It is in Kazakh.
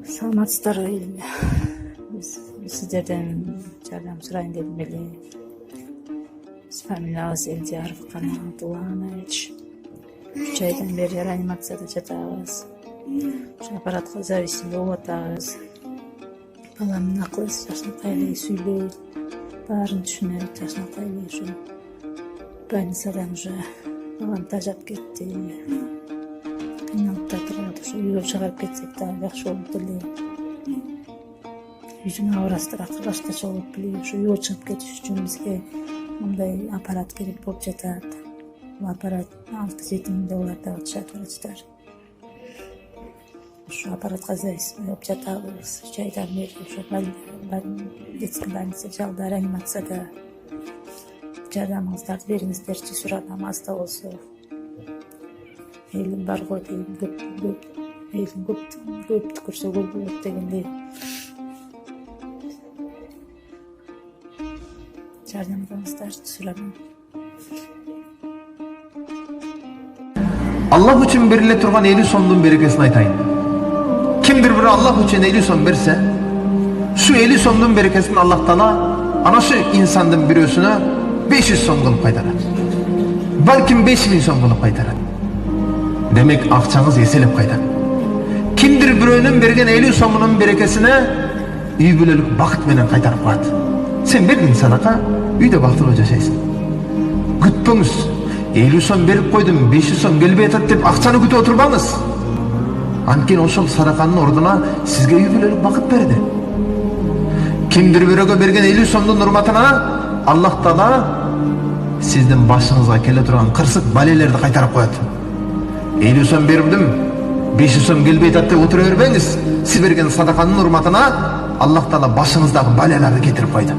Саламатсыздарбы элим. Сиздерден жардам сурайын дедим эле. Биз фамилиябыз Элдияров Канатулла Анаевич. 3 айдан бери реанимацияда жатабыз. Ошо аппаратка зависимый болуп атабыз. Баламдын акылы жакшынакай эле сүйлөйт, баарын түшүнөт, жакшынакай эле ушу. Больницадан уже балам тажап кетти. Кыйналып да турат, ошо үйгө чыгарып кетсек да жакшы болуп эле. Жүзүн абырастыраак башкача болуп эле, ошо үйгө чыгып кетиш үчүн бизге мындай аппарат керек болуп жатат. Бул аппарат 6-7 миң доллардан атышат врачтар. Ошо аппаратка зависимый болуп жатабыз. 3 айдан бери ошо детский больница жалда, реанимацияда. Жардамыңыздарды бериңиздерчи сурадым, аз да болсо. Элим бар го дейм, элим көп түкүрсө көп болот дегендей. Жардамыңыздарды сурадым. Allah üçün berile turgan 50 somdun berekesini aytayın. Kimdir bir Allah üçün 50 som berse, şu 50 somdun berekesini Allah'tana, ana şu insanın birösüne 500 som kılıp kaytarat. Balkim 5000 som kılıp kaytarat. Demek akçanız eselip kaytar. Kimdir biröünün bergen 50 somunun berekesine üy bölülük bakıt menen kaytarıp koyat. Sen berdin sadaka, üyde baktırıp yaşaysın. Gütpöңüz. 50 som berip koydum, 500 som gelbey atat dep akçаны күтүп oturbaңыз. Anken ошол садаканын ордуна сизге үй бүлөлүк бакыт берди. Kimdir бирөөгө берген 50 сомдун урматына Аллах Таала сиздин башыңызга келе турган кырсык балелерди кайтарып коет. 50 сом бердим, 500 сом келбей атат деп отура бербеңиз. Сиз берген садаканын урматына Аллах Таала башыңыздагы балелерди кетирип койду.